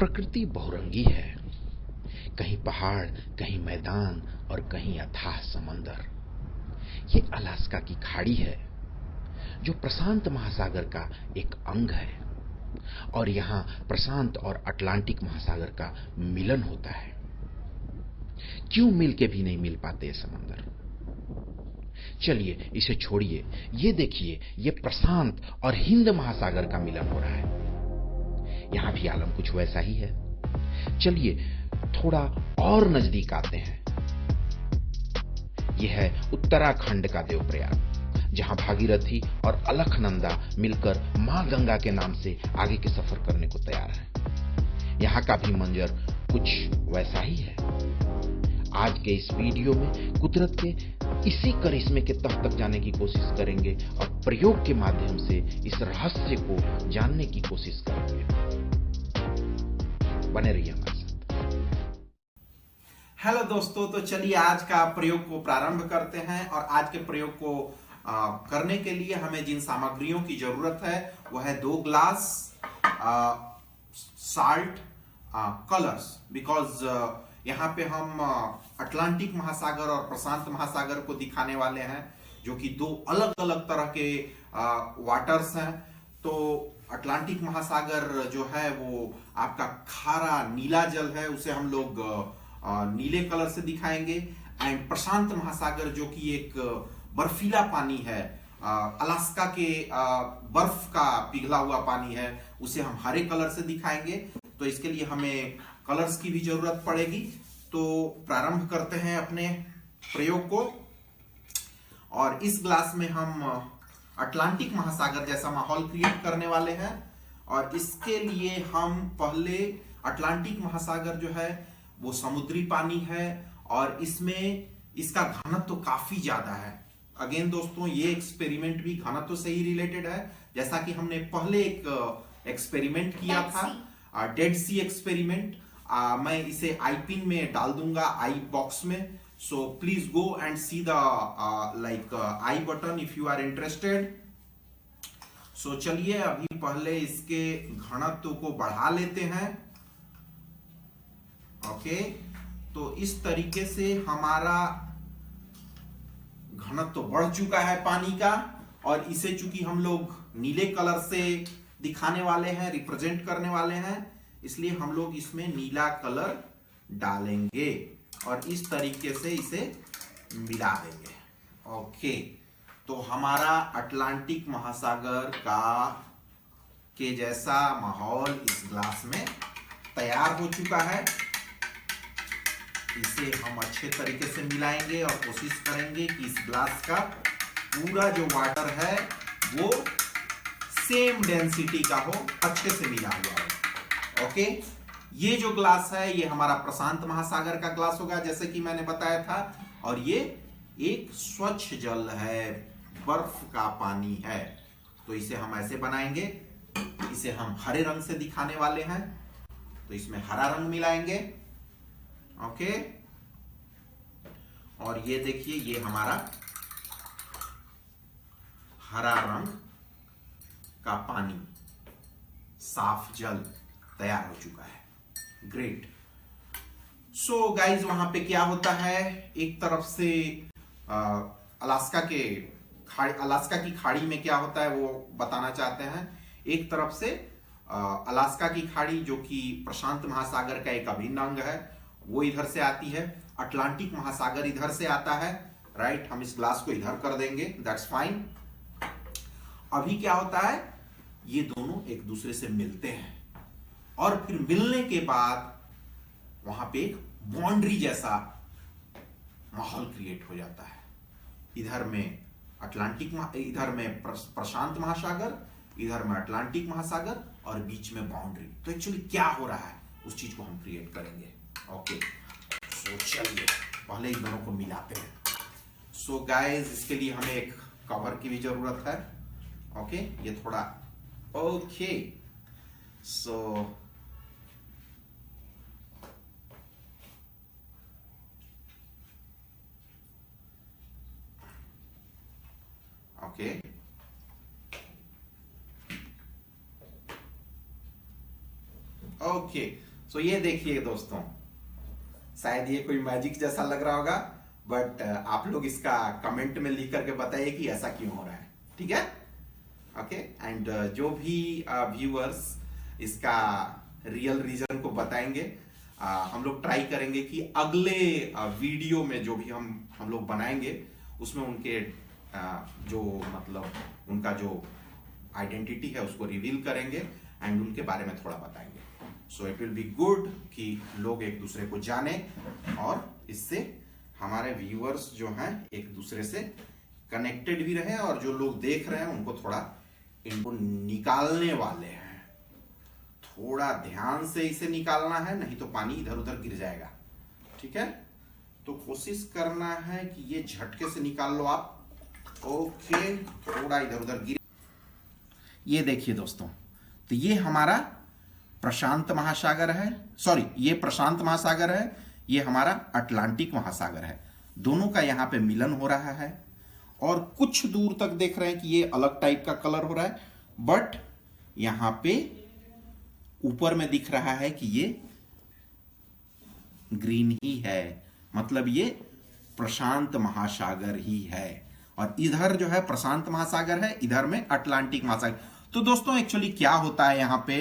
प्रकृति बहुरंगी है। कहीं पहाड़, कहीं मैदान और कहीं अथाह समंदर। ये अलास्का की खाड़ी है जो प्रशांत महासागर का एक अंग है और यहाँ प्रशांत और अटलांटिक महासागर का मिलन होता है। क्यों मिल के भी नहीं मिल पाते ये समंदर? चलिए इसे छोड़िए, ये देखिए, ये प्रशांत और हिंद महासागर का मिलन हो रहा है। यहाँ भी आलम कुछ वैसा ही है। चलिए थोड़ा और नजदीक आते हैं। यह है उत्तराखंड का देवप्रयाग, जहां भागीरथी और अलखनंदा मिलकर मां गंगा के नाम से आगे के सफर करने को तैयार हैं। यहाँ का भी मंजर कुछ वैसा ही है। आज के इस वीडियो में कुदरत के इसी करिश्मे के तह तक जाने की कोशिश करेंगे और प्रयोग के माध्यम से इस रहस्य को जानने की कोशिश करेंगे। बने रहिए हमारे साथ। हेलो दोस्तों, तो चलिए आज का प्रयोग को प्रारंभ करते हैं। और आज के प्रयोग को करने के लिए हमें जिन सामग्रियों की जरूरत है वह है 2 ग्लास साल्ट, कलर्स, बिकॉज यहाँ पे हम अटलांटिक महासागर और प्रशांत महासागर को दिखाने वाले हैं, जो कि 2 अलग अलग तरह के वाटर्स हैं। तो अटलांटिक महासागर जो है वो आपका खारा नीला जल है, उसे हम लोग नीले कलर से दिखाएंगे। एंड प्रशांत महासागर जो कि एक बर्फीला पानी है, अलास्का के बर्फ का पिघला हुआ पानी है, उसे हम हरे कलर से दिखाएंगे। तो इसके लिए हमें कलर्स की भी जरूरत पड़ेगी। तो प्रारंभ करते हैं अपने प्रयोग को। और इस ग्लास में हम अटलांटिक महासागर जैसा माहौल क्रिएट करने वाले हैं। और इसके लिए हम पहले अटलांटिक महासागर जो है वो समुद्री पानी है और इसमें इसका घनत्व तो काफी ज्यादा है। अगेन दोस्तों, ये एक्सपेरिमेंट भी घनत्व से ही रिलेटेड है, जैसा कि हमने पहले एक एक्सपेरिमेंट किया था, डेड सी एक्सपेरिमेंट। मैं इसे आई पिन में डाल दूंगा, आई बॉक्स में। So please go and see the I button if you are interested. So चलिए अभी पहले इसके घनत्व को बढ़ा लेते हैं। ओके, तो इस तरीके से हमारा घनत्व बढ़ चुका है पानी का। और इसे चूंकि हम लोग नीले कलर से दिखाने वाले हैं, रिप्रेजेंट करने वाले हैं, इसलिए हम लोग इसमें नीला कलर डालेंगे और इस तरीके से इसे मिला देंगे। ओके, तो हमारा अटलांटिक महासागर का के जैसा माहौल इस ग्लास में तैयार हो चुका है। इसे हम अच्छे तरीके से मिलाएंगे और कोशिश करेंगे कि इस ग्लास का पूरा जो वाटर है वो सेम डेंसिटी का हो, अच्छे से मिला हुआ हो। ओके, ये जो ग्लास है ये हमारा प्रशांत महासागर का ग्लास होगा, जैसे कि मैंने बताया था। और ये एक स्वच्छ जल है, बर्फ का पानी है। तो इसे हम ऐसे बनाएंगे, इसे हम हरे रंग से दिखाने वाले हैं। तो इसमें हरा रंग मिलाएंगे। ओके, और ये देखिए, ये हमारा हरा रंग का पानी, साफ जल तैयार हो चुका है। ग्रेट। सो गाइज, वहां पे क्या होता है, एक तरफ से अलास्का की खाड़ी में क्या होता है वो बताना चाहते हैं। एक तरफ से अलास्का की खाड़ी जो कि प्रशांत महासागर का एक अभिन्न अंग है, वो इधर से आती है। अटलांटिक महासागर इधर से आता है। राइट, हम इस ग्लास को इधर कर देंगे, दैट्स फाइन। अभी क्या होता है, ये दोनों एक दूसरे से मिलते हैं और फिर मिलने के बाद वहां पे एक बाउंड्री जैसा माहौल क्रिएट हो जाता है। इधर में प्रशांत महासागर, इधर में अटलांटिक महासागर और बीच में बाउंड्री। तो एक्चुअली क्या हो रहा है उस चीज को हम क्रिएट करेंगे। ओके, सो चलिए पहले इन दोनों को मिलाते हैं। सो गाइस, इसके लिए हमें एक कवर की भी जरूरत है। ओके, ये थोड़ा ओके। सो ओके, ओके, सो ये देखिए दोस्तों, शायद ये कोई मैजिक जैसा लग रहा होगा, बट आप लोग इसका कमेंट में लिख करके बताइए कि ऐसा क्यों हो रहा है, ठीक है? ओके, एंड जो भी व्यूअर्स इसका रियल रीजन को बताएंगे, हम लोग ट्राई करेंगे कि अगले वीडियो में जो भी हम लोग बनाएंगे उसमें उनके जो मतलब उनका जो आइडेंटिटी है उसको रिवील करेंगे एंड उनके बारे में थोड़ा बताएंगे। So it will be good कि लोग एक दूसरे को जाने और इससे हमारे व्यूअर्स जो हैं एक दूसरे से कनेक्टेड भी रहे और जो लोग देख रहे हैं उनको थोड़ा इनको निकालने वाले हैं। थोड़ा ध्यान से इसे निकालना है, नहीं तो पानी इधर उधर गिर जाएगा, ठीक है? तो कोशिश करना है कि ये झटके से निकाल लो आप। ओके, थोड़ा इधर उधर गिर। ये देखिए दोस्तों, तो ये हमारा प्रशांत महासागर है, सॉरी ये प्रशांत महासागर है, ये हमारा अटलांटिक महासागर है। दोनों का यहाँ पे मिलन हो रहा है और कुछ दूर तक देख रहे हैं कि ये अलग टाइप का कलर हो रहा है, बट यहाँ पे ऊपर में दिख रहा है कि ये ग्रीन ही है, मतलब ये प्रशांत महासागर ही है। और इधर जो है प्रशांत महासागर है, इधर में अटलांटिक महासागर। तो दोस्तों एक्चुअली क्या होता है यहाँ पे,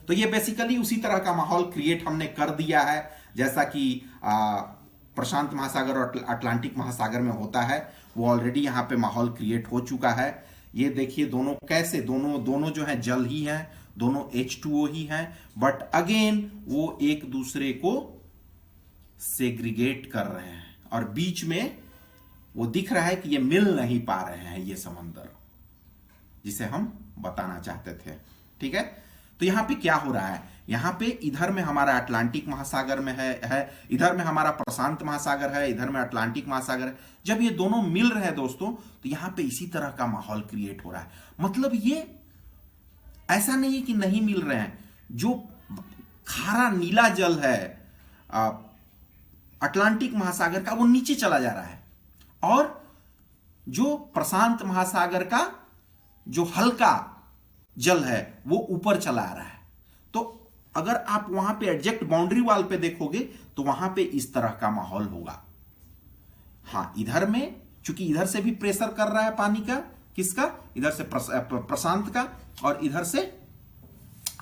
तो ये बेसिकली उसी तरह का माहौल क्रिएट हमने कर दिया है जैसा कि प्रशांत महासागर और अटलांटिक महासागर में होता है। वो ऑलरेडी यहाँ पे माहौल क्रिएट हो चुका है। ये देखिए दोनों कैसे, दोनों जो है जल ही हैं, दोनों H2O ही हैं, बट अगेन वो एक दूसरे को सेग्रीगेट कर रहे हैं और बीच में वो दिख रहा है कि ये मिल नहीं पा रहे हैं, ये समंदर जिसे हम बताना चाहते थे, ठीक है? तो यहां पे क्या हो रहा है, यहां पे इधर में हमारा अटलांटिक महासागर में है, इधर में हमारा प्रशांत महासागर है, इधर में अटलांटिक महासागर है। जब ये दोनों मिल रहे हैं दोस्तों, तो यहां पे इसी तरह का माहौल क्रिएट हो रहा है। मतलब ये ऐसा नहीं है कि नहीं मिल रहे हैं। जो खारा नीला जल है अटलांटिक महासागर का, वो नीचे चला जा रहा है और जो प्रशांत महासागर का जो हल्का जल है वो ऊपर चला आ रहा है। तो अगर आप वहां पे एग्जैक्ट बाउंड्री वाल पे देखोगे तो वहां पे इस तरह का माहौल होगा। हाँ, इधर में चूंकि इधर से भी प्रेशर कर रहा है पानी का, किसका, इधर से प्रशांत का और इधर से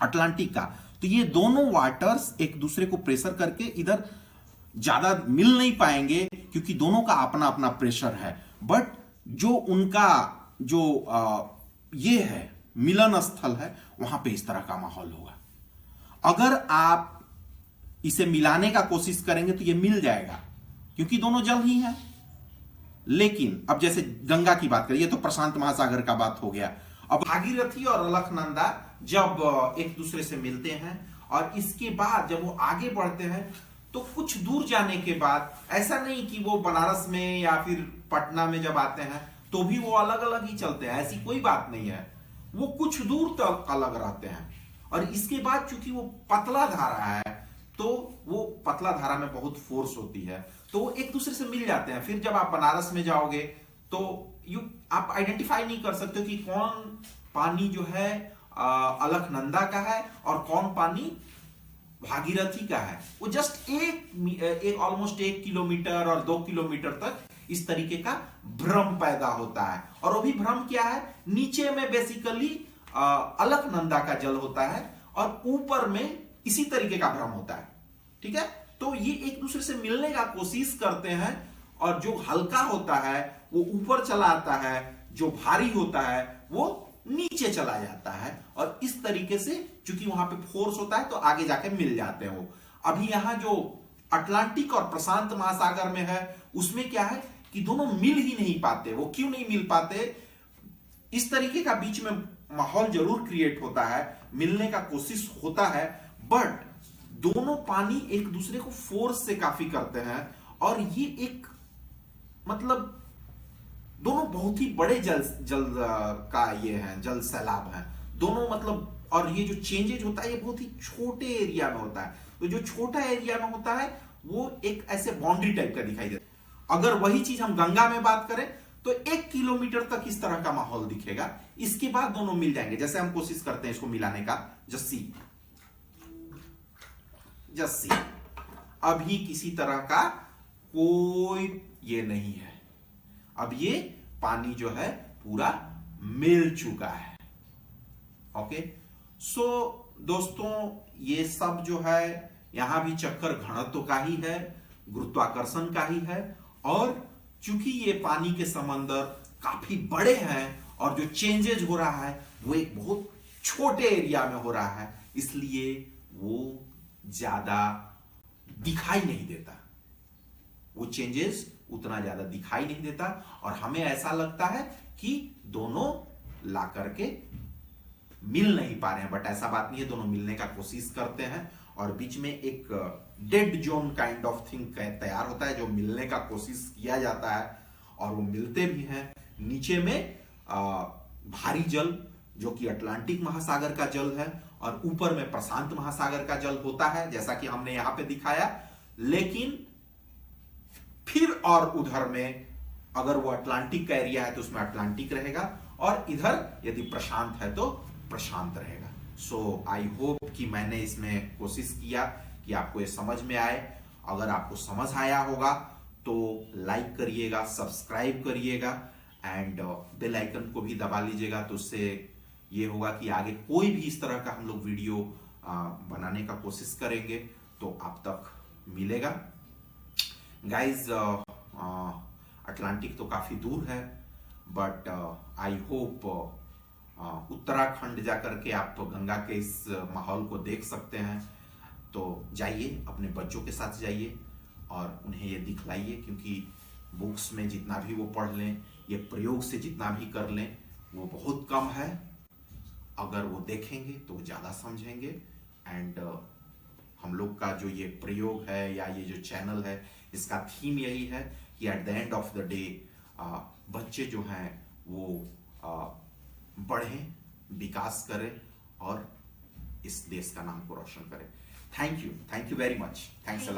अटलांटिक का, तो ये दोनों वाटर्स एक दूसरे को प्रेशर करके इधर ज्यादा मिल नहीं पाएंगे क्योंकि दोनों का अपना अपना प्रेशर है। बट जो उनका जो ये है मिलन स्थल है, वहां पे इस तरह का माहौल होगा। अगर आप इसे मिलाने का कोशिश करेंगे तो ये मिल जाएगा क्योंकि दोनों जल ही हैं। लेकिन अब जैसे गंगा की बात करें, ये तो प्रशांत महासागर का बात हो गया। अब भागीरथी और अलकनंदा जब एक दूसरे से मिलते हैं और इसके बाद जब वो आगे बढ़ते हैं तो कुछ दूर जाने के बाद, ऐसा नहीं कि वो बनारस में या फिर पटना में जब आते हैं तो भी वो अलग अलग ही चलते हैं, ऐसी कोई बात नहीं है। वो कुछ दूर तक अलग रहते हैं और इसके बाद चूंकि वो पतला धारा है तो वो पतला धारा में बहुत फोर्स होती है, तो वो एक दूसरे से मिल जाते हैं। फिर जब आप बनारस में जाओगे तो आप आइडेंटिफाई नहीं कर सकते कि कौन पानी जो है अलकनंदा का है और कौन पानी भागीरथी का है। वो जस्ट एक ऑलमोस्ट 1 किलोमीटर और 2 किलोमीटर तक इस तरीके का भ्रम पैदा होता है। और वो भी भ्रम क्या है, नीचे में बेसिकली अलकनंदा का जल होता है और ऊपर में इसी तरीके का भ्रम होता है, ठीक है? तो ये एक दूसरे से मिलने का कोशिश करते हैं और जो हल्का होता है वो ऊपर चला आता है, जो भारी होता है वो नीचे चला जाता है और इस तरीके से चूंकि वहां पे फोर्स होता है तो आगे जाके मिल जाते हैं। वो अभी यहां जो अटलांटिक और प्रशांत महासागर में है उसमें क्या है कि दोनों मिल ही नहीं पाते। वो क्यों नहीं मिल पाते, इस तरीके का बीच में माहौल जरूर क्रिएट होता है, मिलने का कोशिश होता है, बट दोनों पानी एक दूसरे को फोर्स से काफी करते हैं और ये एक मतलब दोनों बहुत ही बड़े जल का ये है, जल सैलाब है दोनों। मतलब और ये जो चेंजेज होता है ये बहुत ही छोटे एरिया में होता है। तो जो छोटा एरिया में होता है वो एक ऐसे बाउंड्री टाइप का दिखाई देता है। अगर वही चीज हम गंगा में बात करें तो 1 किलोमीटर तक इस तरह का माहौल दिखेगा, इसके बाद दोनों मिल जाएंगे। जैसे हम कोशिश करते हैं इसको मिलाने का, जस्सी जस्ट सी, अभी किसी तरह का कोई ये नहीं है। अब ये पानी जो है पूरा मिल चुका है। ओके, सो दोस्तों ये सब जो है यहां भी चक्कर घनत्व का ही है, गुरुत्वाकर्षण का ही है। और चूंकि ये पानी के समंदर काफी बड़े हैं और जो चेंजेज हो रहा है वो एक बहुत छोटे एरिया में हो रहा है, इसलिए वो ज्यादा दिखाई नहीं देता, वो चेंजेस उतना ज्यादा दिखाई नहीं देता। और हमें ऐसा लगता है कि दोनों ला करके मिल नहीं पा रहे हैं, बट ऐसा बात नहीं है, दोनों मिलने का कोशिश करते हैं और बीच में एक dead zone kind of thing तैयार होता है जो मिलने का कोशिश किया जाता है और वो मिलते भी हैं। नीचे में भारी जल जो कि अटलांटिक महासागर का जल है और ऊपर में प्रशांत महासागर का जल होता है, जैसा कि हमने यहां पे दिखाया। लेकिन फिर और उधर में अगर वो अटलांटिक का एरिया है तो उसमें अटलांटिक रहेगा और इधर यदि प्रशांत है तो प्रशांत रहेगा। सो आई होप कि मैंने इसमें कोशिश किया कि आपको ये समझ में आए। अगर आपको समझ आया होगा तो लाइक करिएगा, सब्सक्राइब करिएगा एंड बेल आइकन को भी दबा लीजिएगा, तो उससे ये होगा कि आगे कोई भी इस तरह का हम लोग वीडियो बनाने का कोशिश करेंगे तो आप तक मिलेगा। गाइज अटलांटिक तो काफी दूर है, बट आई होप उत्तराखंड जाकर के आप तो गंगा के इस माहौल को देख सकते हैं। तो जाइए, अपने बच्चों के साथ जाइए और उन्हें ये दिखलाइए, क्योंकि बुक्स में जितना भी वो पढ़ लें, ये प्रयोग से जितना भी कर लें वो बहुत कम है। अगर वो देखेंगे तो वो ज़्यादा समझेंगे। एंड हम लोग का जो ये प्रयोग है या ये जो चैनल है, इसका थीम यही है कि at the end of the day बच्चे जो हैं वो बढ़ें, विकास करें और इस देश का नाम को रोशन करें। Thank you very much, thanks a lot.